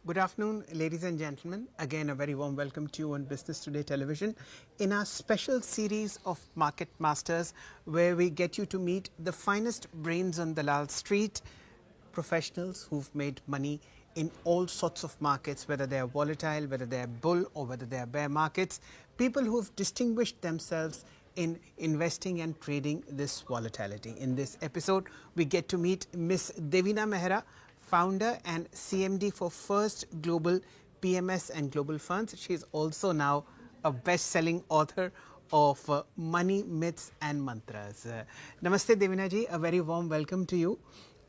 Good afternoon, ladies and gentlemen. Again, a very warm welcome to you on Business Today Television in our special series of Market Masters, where we get you to meet the finest brains on Dalal Street, professionals who've made money in all sorts of markets, whether they are volatile, whether they are bull, or whether they are bear markets, people who've distinguished themselves in investing and trading this volatility. In this episode, we get to meet Miss Devina Mehra, founder and CMD for First Global PMS and Global Funds. She is also now a best-selling author of Money, Myths and Mantras. Namaste Devina ji, a very warm welcome to you.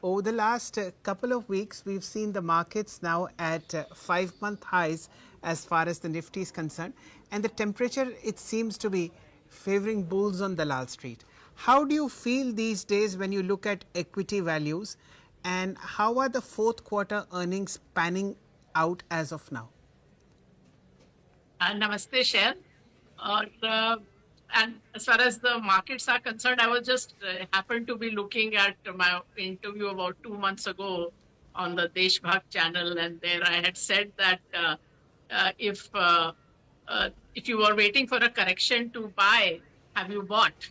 Over the last couple of weeks, we've seen the markets now at 5-month highs as far as the Nifty is concerned, and the temperature, it seems to be favoring bulls on Dalal Street. How do you feel these days when you look at equity values, and how are the fourth quarter earnings panning out as of now? Namaste, Shell. And as far as the markets are concerned, I was just happened to be looking at my interview about 2 months ago on the Deshbhakt channel, and there I had said that if you were waiting for a correction to buy, have you bought?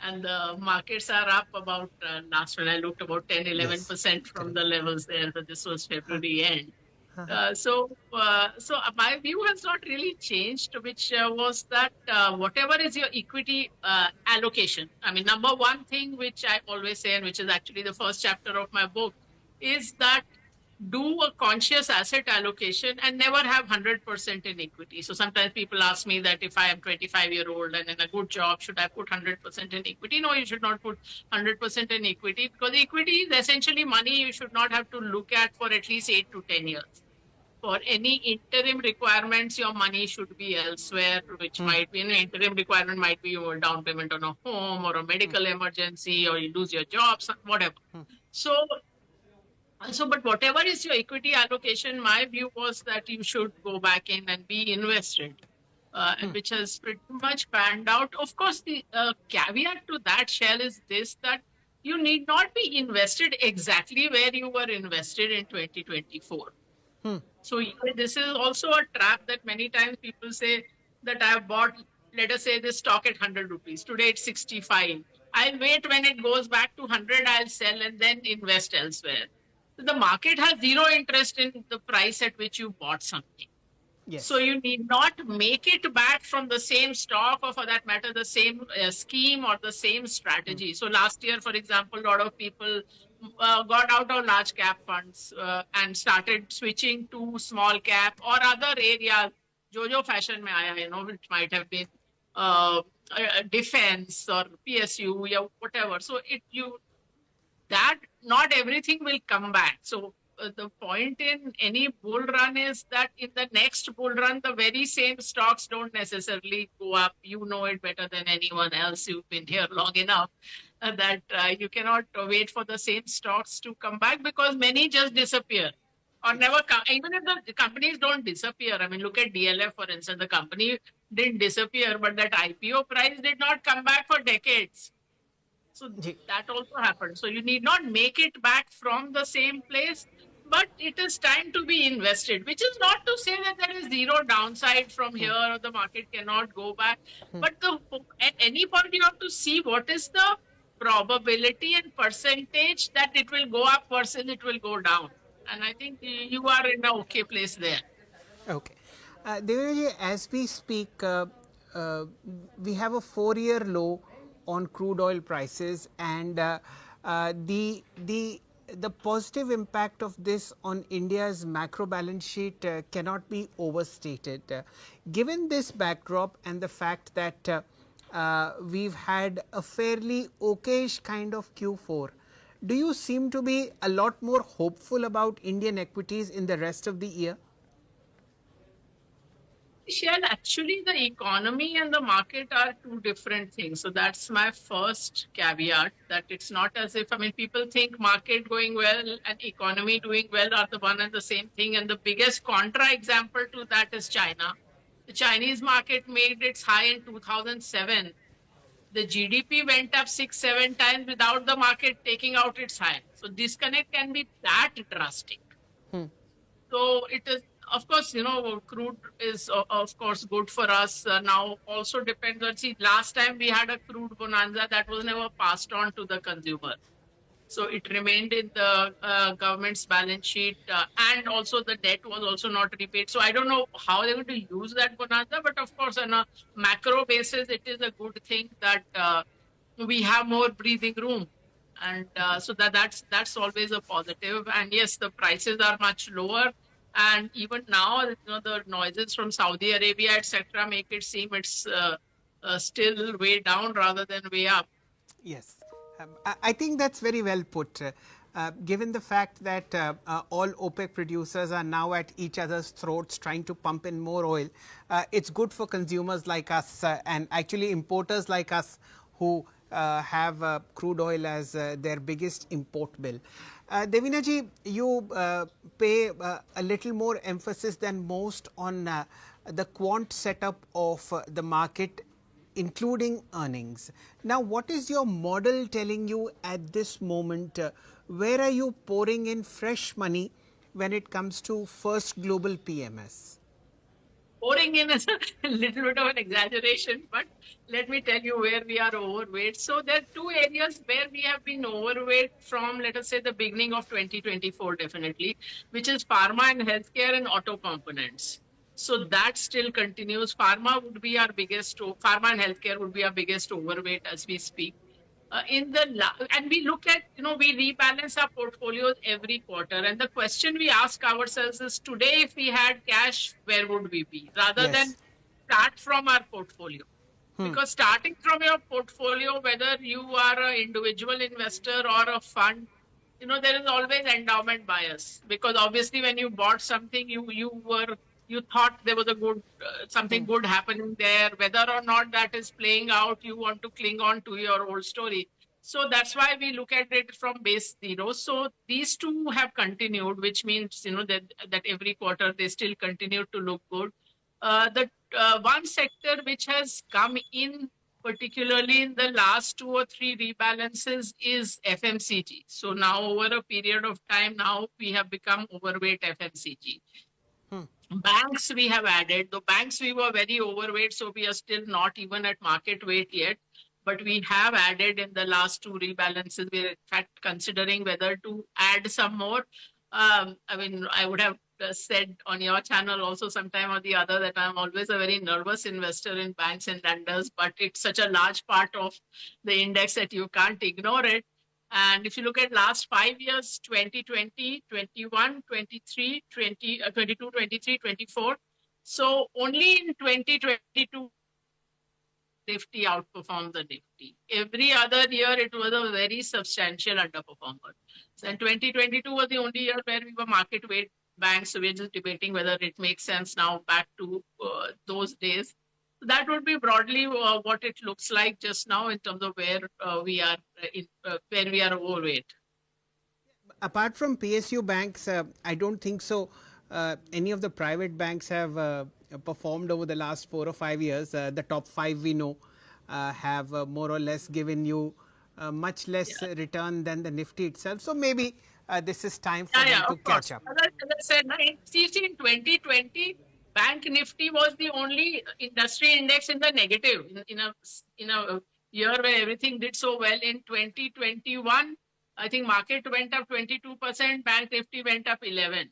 And the markets are up about, last when I looked, about 10-11% from the levels there. So this was February end. So my view has not really changed, which was that whatever is your equity allocation. I mean, number one thing which I always say, and which is actually the first chapter of my book, is that do a conscious asset allocation and never have 100% in equity. So sometimes people ask me that if I am 25-year-old and in a good job, should I put 100% in equity? No, you should not put 100% in equity, because equity is essentially money you should not have to look at for at least 8 to 10 years. For any interim requirements, your money should be elsewhere, which might be an interim requirement, might be your down payment on a home or a medical emergency, or you lose your job, whatever. But whatever is your equity allocation, my view was that you should go back in and be invested, and which has pretty much panned out. Of course, the caveat to that, Shell, is this, that you need not be invested exactly where you were invested in 2024. So this is also a trap that many times people say that I have bought, let us say, this stock at 100 rupees. Today it's 65. I'll wait when it goes back to 100, I'll sell and then invest elsewhere. The market has zero interest in the price at which you bought something. Yes. So you need not make it back from the same stock, or for that matter, the same scheme or the same strategy. So last year, for example, a lot of people got out of large cap funds and started switching to small cap or other areas. Jojo fashion mein aaya, which might have been defense or PSU, yeah, whatever. So that not everything will come back. So the point in any bull run is that in the next bull run, the very same stocks don't necessarily go up. You know it better than anyone else. You've been here long enough that you cannot wait for the same stocks to come back, because many just disappear or never come. Even if the companies don't disappear, I mean, look at DLF, for instance. The company didn't disappear, but that IPO price did not come back for decades. So that also happened. So you need not make it back from the same place, but it is time to be invested, which is not to say that there is zero downside from here or the market cannot go back. But at any point you have to see what is the probability and percentage that it will go up versus it will go down. And I think you are in an okay place there. Okay. Devinaji, as we speak, we have a 4-year low on crude oil prices, and the positive impact of this on India's macro balance sheet cannot be overstated. Given this backdrop and the fact that we've had a fairly okayish kind of Q4, do you seem to be a lot more hopeful about Indian equities in the rest of the year? Shell, actually, the economy and the market are two different things. So that's my first caveat, that it's not as if, I mean, people think market going well and economy doing well are the one and the same thing. And the biggest contra example to that is China. The Chinese market made its high in 2007. The GDP went up 6-7 times without the market taking out its high. So disconnect can be that drastic. So it is, of course, crude is of course good for us. Now also depends on, see, last time we had a crude bonanza that was never passed on to the consumer. So it remained in the government's balance sheet, and also the debt was also not repaid. So I don't know how they're going to use that bonanza, but of course, on a macro basis, it is a good thing that we have more breathing room, and so that's always a positive. And yes, the prices are much lower. And even now, the noises from Saudi Arabia, etc., make it seem it's still way down rather than way up. Yes, I think that's very well put. Given the fact that all OPEC producers are now at each other's throats trying to pump in more oil, it's good for consumers like us and actually importers like us who have crude oil as their biggest import bill. Devina ji, you pay a little more emphasis than most on the quant setup of the market, including earnings. Now, what is your model telling you at this moment? Where are you pouring in fresh money when it comes to First Global PMS? Pouring in is a little bit of an exaggeration, but let me tell you where we are overweight. So there are two areas where we have been overweight from, let us say, the beginning of 2024, definitely, which is pharma and healthcare and auto components. So that still continues. Pharma and healthcare would be our biggest overweight as we speak. And we look at, we rebalance our portfolios every quarter. And the question we ask ourselves is, today, if we had cash, where would we be? Rather than start from our portfolio. Because starting from your portfolio, whether you are an individual investor or a fund, there is always endowment bias. Because obviously, when you bought something, you thought there was a good something good happening there. Whether or not that is playing out, you want to cling on to your old story. So that's why we look at it from base zero. So these two have continued, which means that every quarter they still continue to look good. The one sector which has come in, particularly in the last 2 or 3 rebalances, is FMCG. So now over a period of time, now we have become overweight FMCG. Banks we have added. The banks we were very overweight, so we are still not even at market weight yet. But we have added in the last 2 rebalances. We're in fact considering whether to add some more. I would have said on your channel also sometime or the other that I'm always a very nervous investor in banks and lenders, but it's such a large part of the index that you can't ignore it. And if you look at last 5 years, 2020, 21, 23, 22, 23, 24. So only in 2022, Nifty outperformed the Nifty. Every other year, it was a very substantial underperformer. So 2022 was the only year where we were market weight banks. So we're just debating whether it makes sense now back to those days. So that would be broadly what it looks like just now in terms of where we are where we are overweight. Apart from PSU banks, I don't think so. Any of the private banks have performed over the last 4 or 5 years. The top 5 we know have more or less given you much less return than the Nifty itself. So maybe this is time for them to catch up. As I said, in 2020, Bank Nifty was the only industry index in the negative in a year where everything did so well. In 2021, I think market went up 22%, Bank Nifty went up 11%.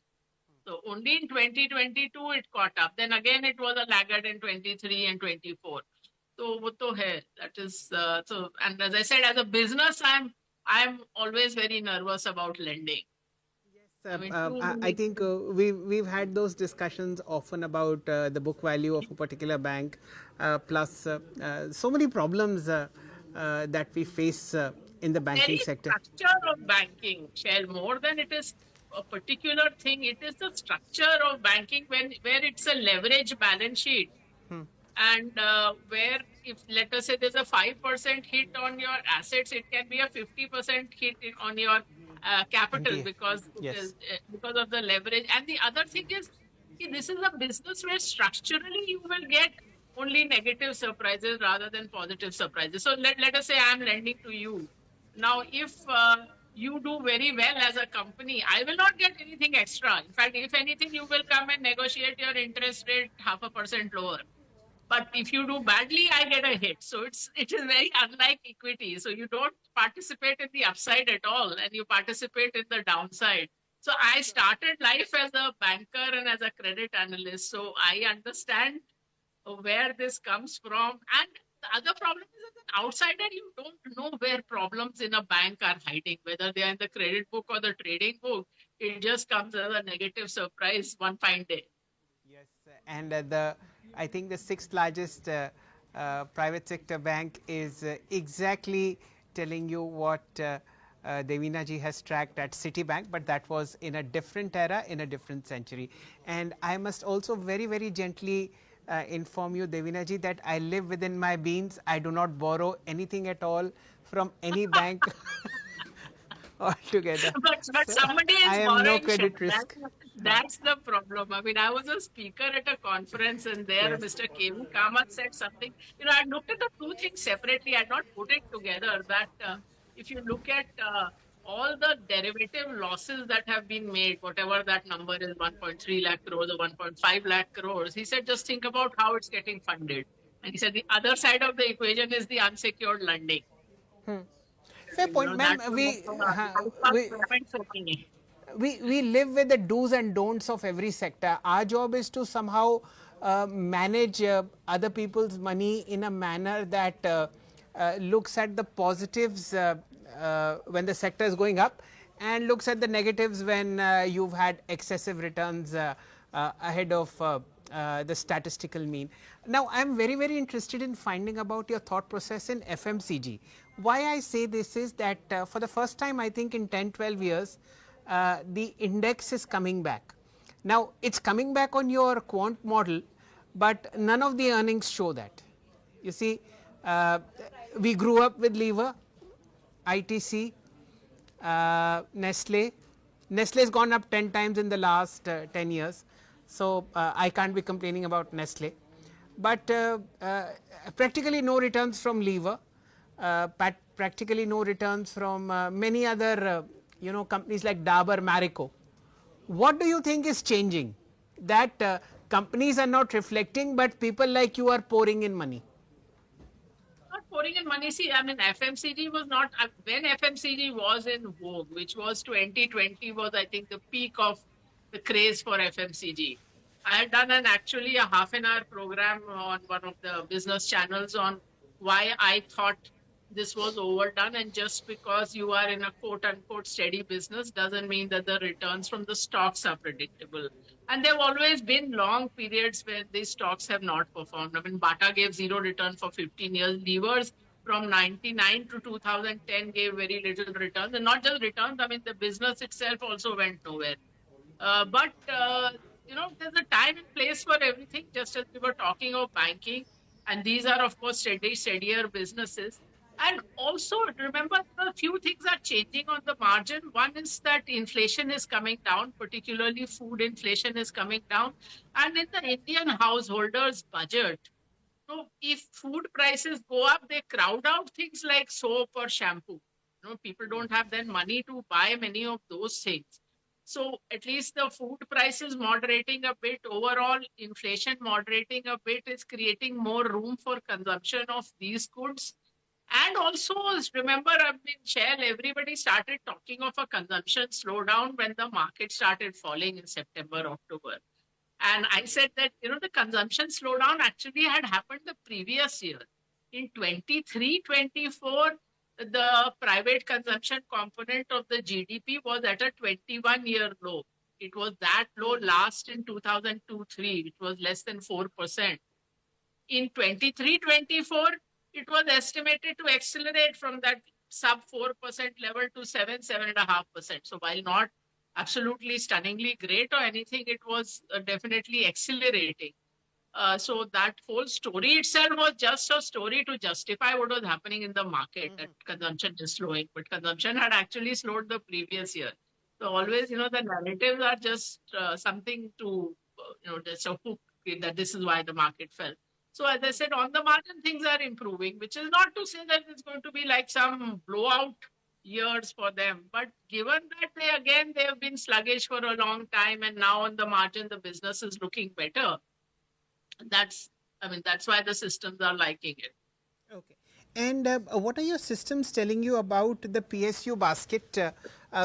So only in 2022 it caught up. Then again it was a laggard in 23 and 24. So wo to hai. That is so. And as I said, as a business, I'm always very nervous about lending. I think we've had those discussions often about the book value of a particular bank, plus so many problems that we face in the banking sector. Structure of banking, Shell, more than it is a particular thing, it is the structure of banking where it's a leverage balance sheet. And where, if let us say there's a 5% hit on your assets, it can be a 50% hit on your capital because of the leverage. And the other thing is, this is a business where structurally you will get only negative surprises rather than positive surprises. So let us say I'm lending to you. Now, if you do very well as a company. I will not get anything extra. In fact, if anything, you will come and negotiate your interest rate 0.5% lower. But if you do badly, I get a hit. So it is very unlike equity. So you don't participate in the upside at all, and you participate in the downside. So I started life as a banker and as a credit analyst. So I understand where this comes from. And the other problem is, as an outsider, you don't know where problems in a bank are hiding, whether they are in the credit book or the trading book. It just comes as a negative surprise one fine day. Yes, and I think the sixth largest private sector bank is exactly telling you what Devina ji has tracked at Citibank, but that was in a different era, in a different century. And I must also very, very gently inform you, Devina ji, that I live within my means. I do not borrow anything at all from any bank altogether. But So somebody I is am no borrowing credit short. risk. That's the problem. I mean, I was a speaker at a conference, and there Yes. Mr. K.V. Kamath said something. I looked at the two things separately. I had not put it together. That if you look at all the derivative losses that have been made, whatever that number is, 1.3 lakh crores or 1.5 lakh crores, he said, just think about how it's getting funded. And he said the other side of the equation is the unsecured lending. Fair point, ma'am. That was We government soaking in. we live with the do's and don'ts of every sector. Our job is to somehow manage other people's money in a manner that looks at the positives when the sector is going up and looks at the negatives when you've had excessive returns ahead of the statistical mean. Now, I am very, very interested in finding about your thought process in FMCG. Why I say this is that for the first time, I think in 10, 12 years, the index is coming back. Now, it's coming back on your quant model, but none of the earnings show that. You see, we grew up with Lever, ITC, Nestle. Nestle has gone up 10 times in the last 10 years. So I can't be complaining about Nestle. But practically no returns from Lever, practically no returns from many other companies like Dabur, Marico. What do you think is changing? That companies are not reflecting, but people like you are pouring in money. Not pouring in money. See, I mean, FMCG was not, when FMCG was in vogue, which was 2020, was, I think, the peak of the craze for FMCG. I had done actually a half an hour program on one of the business channels on why I thought this was overdone. And just because you are in a quote unquote steady business doesn't mean that the returns from the stocks are predictable. And there have always been long periods where these stocks have not performed. I mean, Bata gave zero return for 15 years. Levers from 99 to 2010 gave very little returns. And not just returns, I mean, the business itself also went nowhere. But there's a time and place for everything, just as we were talking of banking. And these are, of course, steadier businesses. And also, remember, a few things are changing on the margin. One is that inflation is coming down, particularly food inflation is coming down. And in the Indian householders' budget, so if food prices go up, they crowd out things like soap or shampoo. People don't have then money to buy many of those things. So at least the food prices moderating a bit, overall inflation moderating a bit is creating more room for consumption of these goods. And also, remember, I mean, Shell, everybody started talking of a consumption slowdown when the market started falling in September, October. And I said that, the consumption slowdown actually had happened the previous year. In 23-24, the private consumption component of the GDP was at a 21-year low. It was that low last in 2002-3. It was less than 4%. In 23-24, it was estimated to accelerate from that sub 4% level to 7.5%. So while not absolutely stunningly great or anything, it was definitely accelerating. So that whole story itself was just a story to justify what was happening in the market, that consumption is slowing, but consumption had actually slowed the previous year. So always, the narratives are just something to, just a hook that this is why the market fell. So as I said, on the margin, things are improving, which is not to say that it's going to be like some blowout years for them. But given that they have been sluggish for a long time, and now on the margin the business is looking better. That's that's why the systems are liking it. Okay. And what are your systems telling you about the PSU basket?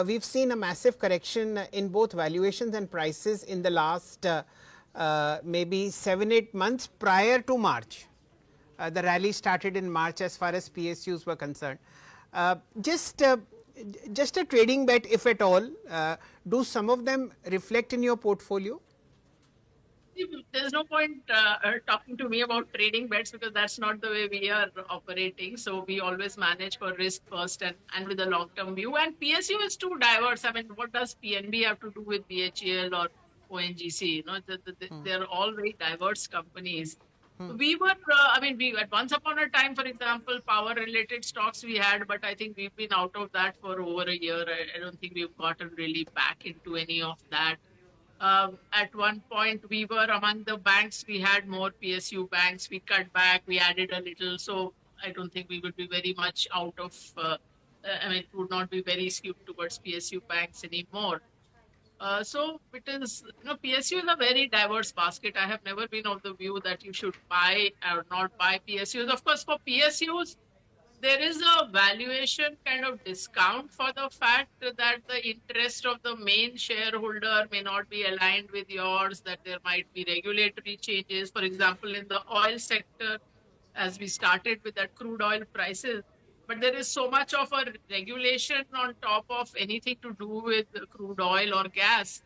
We've seen a massive correction in both valuations and prices in the last maybe 7-8 months prior to March. The rally started in March as far as PSUs were concerned. Uh, just, uh, just a trading bet, if at all, do some of them reflect in your portfolio? There's no point talking to me about trading bets because that's not the way we are operating. So we always manage for risk first and with a long term view. And PSU is too diverse. I mean, what does PNB have to do with BHEL or ONGC? You know, they're all very diverse companies. We were, we at once upon a time, for example, power related stocks we had, but I think we've been out of that for over a year. I don't think we've gotten really back into any of that. At one point, we were among the banks. We had more PSU banks. We cut back. We added a little. So I don't think we would be very much out of. It would not be very skewed towards PSU banks anymore. So it is, PSU is a very diverse basket. I have never been of the view that you should buy or not buy PSUs. Of course, for PSUs, there is a valuation kind of discount for the fact that the interest of the main shareholder may not be aligned with yours, that there might be regulatory changes. For example, in the oil sector, as we started with that crude oil prices, but there is so much of a regulation on top of anything to do with crude oil or gas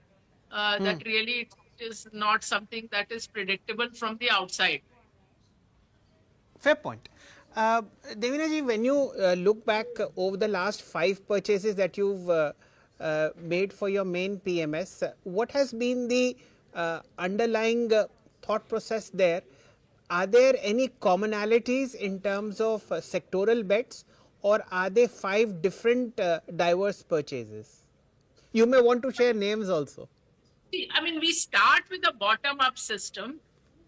that really is not something that is predictable from the outside. Fair point. Devina ji, when you look back over the last 5 purchases that you've made for your main PMS, what has been the underlying thought process there? Are there any commonalities in terms of sectoral bets, or are they 5 different diverse purchases? You may want to share names also. We start with a bottom-up system.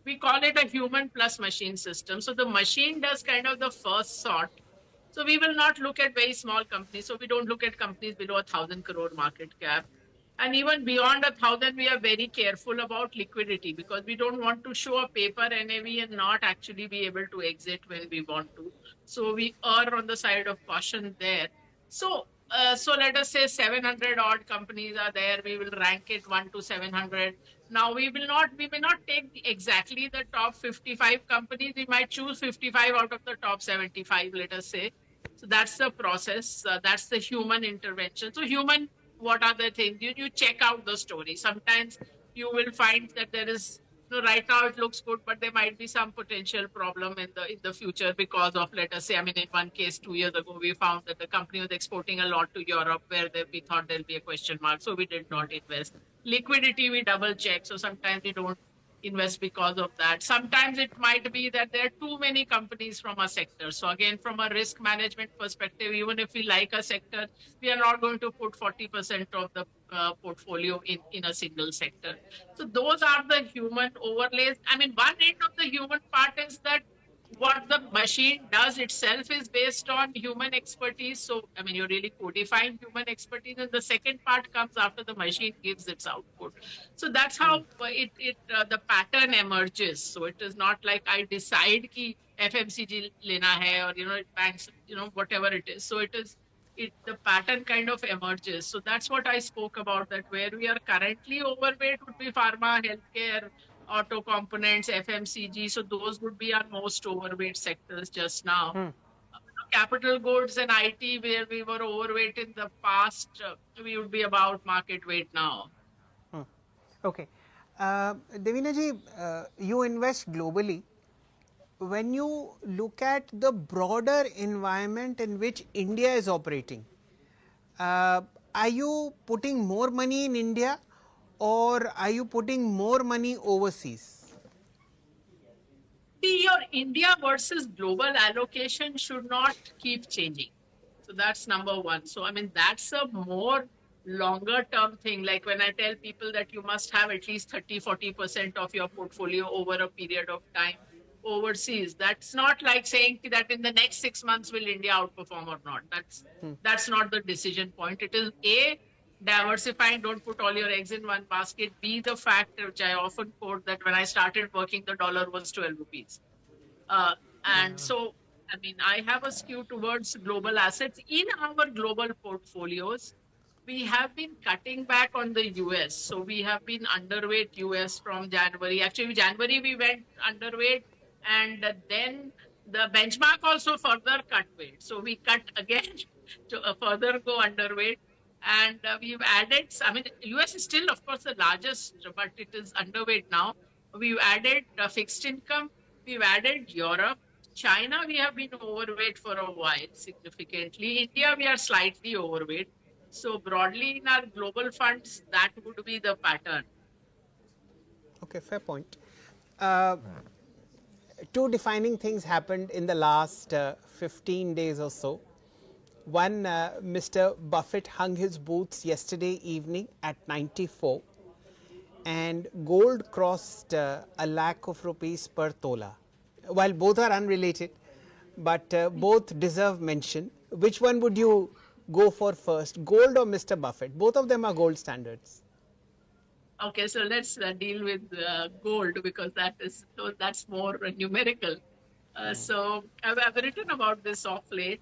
We call it a human plus machine system. So the machine does kind of the first sort. So we will not look at very small companies. So we don't look at companies below 1,000 crore market cap. And even beyond 1,000, we are very careful about liquidity because we don't want to show a paper NAV and not actually be able to exit when we want to. So we err on the side of caution there. So let us say 700 odd companies are there. We will rank it 1 to 700. Now we may not take exactly the top 55 companies. We might choose 55 out of the top 75, let us say. So that's the process. That's the human intervention. So what are the things? You check out the story. Sometimes you will find that there is, right now it looks good, but there might be some potential problem in the future because of, let us say, in one case 2 years ago, we found that the company was exporting a lot to Europe where we thought there'll be a question mark. So we did not invest. Liquidity, we double check. So sometimes we don't invest because of that. Sometimes it might be that there are too many companies from a sector. So again, from a risk management perspective, even if we like a sector, we are not going to put 40% of the portfolio in a single sector. So those are the human overlays. One end of the human part is that what the machine does itself is based on human expertise. So, you're really codifying human expertise. And the second part comes after the machine gives its output. So that's how the pattern emerges. So it is not like I decide ki FMCG lena hai or, banks, whatever it is. So the pattern kind of emerges. So that's what I spoke about, that where we are currently overweight would be pharma, healthcare, auto components, FMCG. So those would be our most overweight sectors just now. Capital goods and IT, where we were overweight in the past, we would be about market weight now. Okay. Devina ji, you invest globally. When you look at the broader environment in which India is operating, are you putting more money in India or are you putting more money overseas? See, your India versus global allocation should not keep changing. So that's number one. So, that's a more longer term thing. Like when I tell people that you must have at least 30-40% of your portfolio over a period of time overseas. That's not like saying that in the next 6 months will India outperform or not. That's not the decision point. It is A, diversifying, don't put all your eggs in one basket. B, the fact which I often quote that when I started working, the dollar was 12 rupees. And so, I mean, I have a skew towards global assets. In our global portfolios, we have been cutting back on the US. So we have been underweight US from January. Actually, January we went underweight, and then the benchmark also further cut weight. So we cut again to further go underweight. And we've added, I mean, US is still, of course, the largest, but it is underweight now. We've added fixed income. We've added Europe. China, we have been overweight for a while, significantly. India, we are slightly overweight. So broadly in our global funds, that would be the pattern. Okay, fair point. Two defining things happened in the last 15 days or so. One, Mr. Buffett hung his boots yesterday evening at 94, and gold crossed a lakh of rupees per tola. While both are unrelated, but both deserve mention. Which one would you go for first, gold or Mr. Buffett? Both of them are gold standards. Okay, so let's deal with gold, because that's more numerical. So I've written about this off late.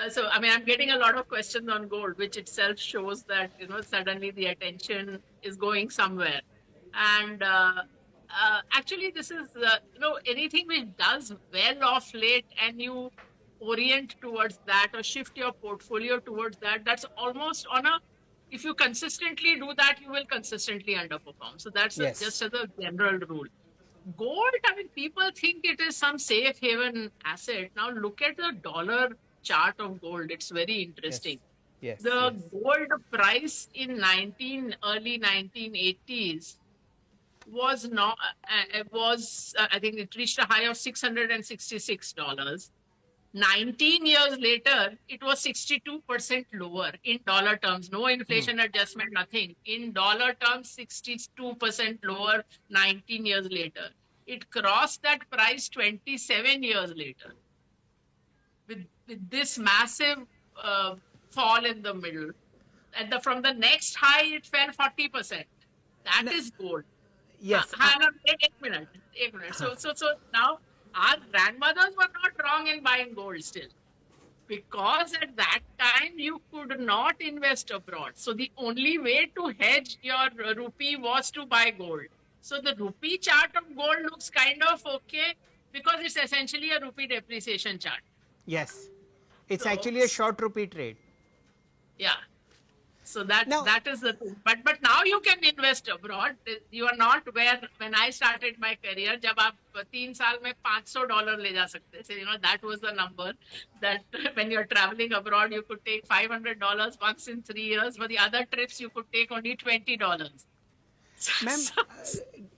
So I mean, I'm getting a lot of questions on gold, which itself shows that suddenly the attention is going somewhere. And actually, this is anything which does well off late, and you orient towards that or shift your portfolio towards that. That's almost on a. If you consistently do that, you will consistently underperform. So that's Yes. just as a general rule. Gold, I mean, people think it is some safe haven asset. Now look at the dollar chart of gold. It's very interesting. Yes. The yes. gold price in early 1980s was not. I think it reached a high of $666. 19 years later, it was 62% lower in dollar terms. No inflation adjustment, nothing. In dollar terms, 62% lower 19 years later. It crossed that price 27 years later. With this massive fall in the middle. And from the next high, it fell 40%. That is gold. Yes. Eight minutes. So now our grandmothers were not wrong in buying gold still, because at that time you could not invest abroad. So the only way to hedge your rupee was to buy gold. So the rupee chart of gold looks kind of okay, because it's essentially a rupee depreciation chart. Yes. It's So- actually a short rupee trade. Yeah. So that is the thing. But now you can invest abroad. You are not where when I started my career, जब आप 3 साल में $500 ले जा सकते थे. That was the number that when you're traveling abroad, you could take $500 once in 3 years. For the other trips, you could take only $20. Ma'am,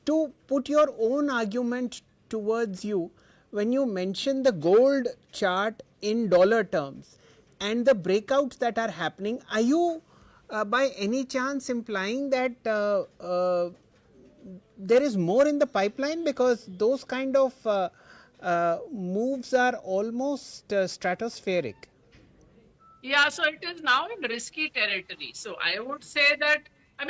to put your own argument towards you, when you mention the gold chart in dollar terms and the breakouts that are happening, are you by any chance implying that there is more in the pipeline? Because those kind of moves are almost stratospheric. Yeah, so it is now in risky territory. So I would say that, I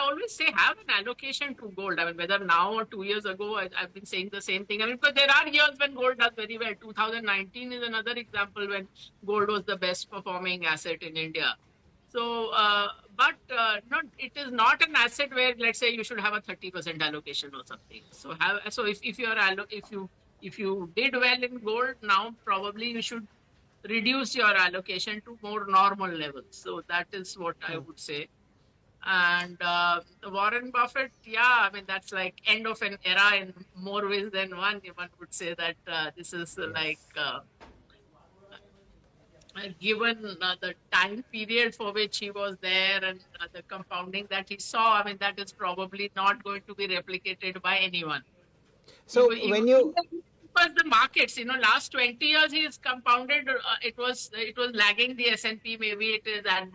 always say have an allocation to gold. I mean, whether now or 2 years ago, I've been saying the same thing. I mean, because there are years when gold does very well. 2019 is another example when gold was the best performing asset in India. So, it is not an asset where, let's say, you should have a 30% allocation or something. So if you did well in gold, now probably you should reduce your allocation to more normal levels. So that is what I would say. And Warren Buffett, yeah, I mean, that's like end of an era in more ways than one. One would say that this is like given the time period for which he was there and the compounding that he saw, I mean, that is probably not going to be replicated by anyone. So Because the markets, last 20 years he has compounded. It was lagging the S&P. Maybe it is I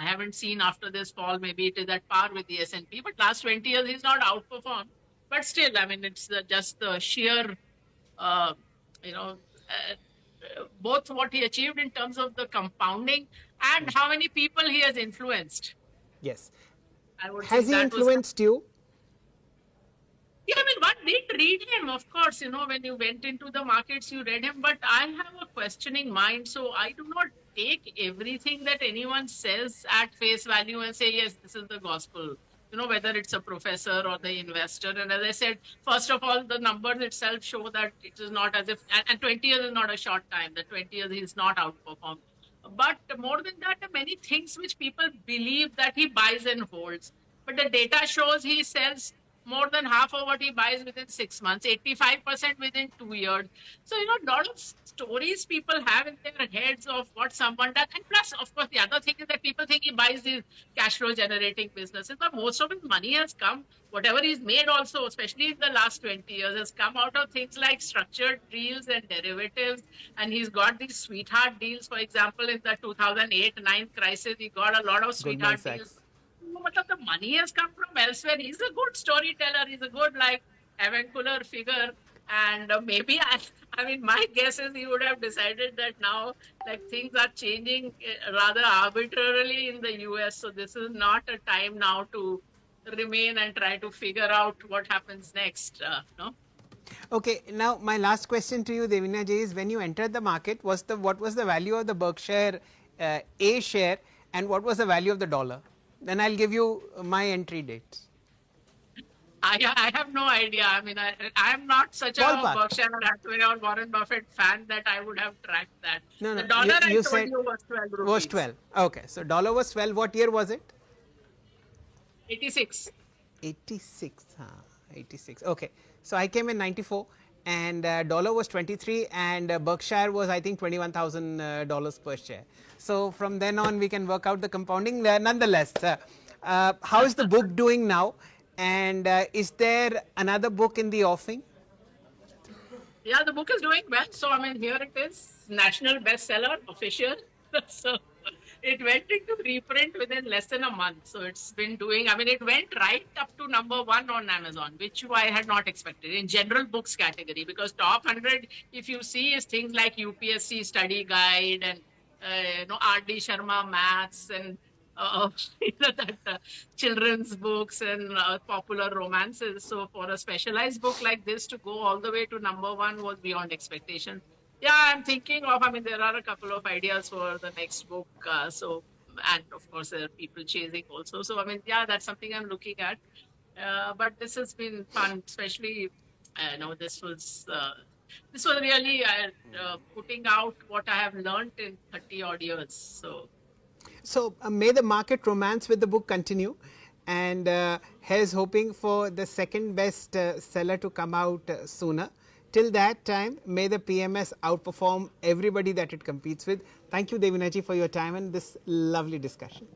haven't seen after this fall. Maybe it is at par with the S&P. But last 20 years he's not outperformed. But still, I mean, it's just the sheer uh, you know, both what he achieved in terms of the compounding and how many people he has influenced. Yes. I would Has think he that was. influenced you? Yeah, I mean, one did read him, of course, when you went into the markets, you read him, but I have a questioning mind, so I do not take everything that anyone says at face value and say, yes, this is the gospel, whether it's a professor or the investor. And as I said, first of all, the numbers itself show that it is not as if, and 20 years is not a short time, the 20 years he's not outperformed. But more than that, many things which people believe that he buys and holds. But the data shows he sells more than half of what he buys within 6 months, 85% within 2 years. So, a lot of stories people have in their heads of what someone does. And plus, of course, the other thing is that people think he buys these cash flow generating businesses, but most of his money has come, whatever he's made also, especially in the last 20 years, has come out of things like structured deals and derivatives. And he's got these sweetheart deals. For example, in the 2008-9 crisis, he got a lot of Goldman sweetheart deals. Sachs. The money has come from elsewhere. He's a good storyteller. He's a good, avuncular figure. And maybe, I mean, my guess is he would have decided that now, things are changing rather arbitrarily in the US. So this is not a time now to remain and try to figure out what happens next. No? Okay, now my last question to you, Devina ji, is when you entered the market, what was the value of the Berkshire A share and what was the value of the dollar? Then I'll give you my entry dates. I have no idea. I mean, I'm not such a Ballpark. Berkshire Hathaway or Warren Buffett fan that I would have tracked that. No, The no, dollar I you told said you was 12 rupees. was 12. Okay, so dollar was 12. What year was it? 86. 86. 86. Okay, so I came in 94 and dollar was 23 and Berkshire was I think $21,000 per share. So from then on we can work out the compounding. Nonetheless, how is the book doing now? And is there another book in the offing? Yeah, the book is doing well. So, I mean, here it is, national bestseller, official. So, it went into reprint within less than a month. So, it's been doing, I mean, it went right up to number 1 on Amazon, which I had not expected in general books category, because top 100, if you see, is things like UPSC study guide and, R.D. Sharma maths and children's books and popular romances. So for a specialized book like this to go all the way to number 1 was beyond expectation. Yeah, I'm thinking of, I mean, there are a couple of ideas for the next book. And of course, there are people chasing also. So, I mean, yeah, that's something I'm looking at. But this has been fun, especially, this was really putting out what I have learned in 30 odd years. So may the market romance with the book continue, and Hez hoping for the second best seller to come out sooner. Till that time, may the PMS outperform everybody that it competes with. Thank you, Devina ji, for your time and this lovely discussion.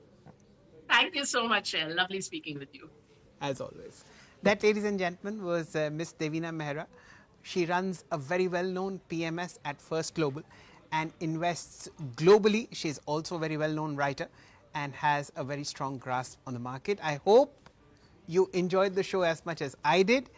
Thank you so much, Shell. Lovely speaking with you. As always. That, ladies and gentlemen, was Miss Devina Mehra. She runs a very well-known PMS at First Global and invests globally. She is also a very well-known writer and has a very strong grasp on the market. I hope you enjoyed the show as much as I did.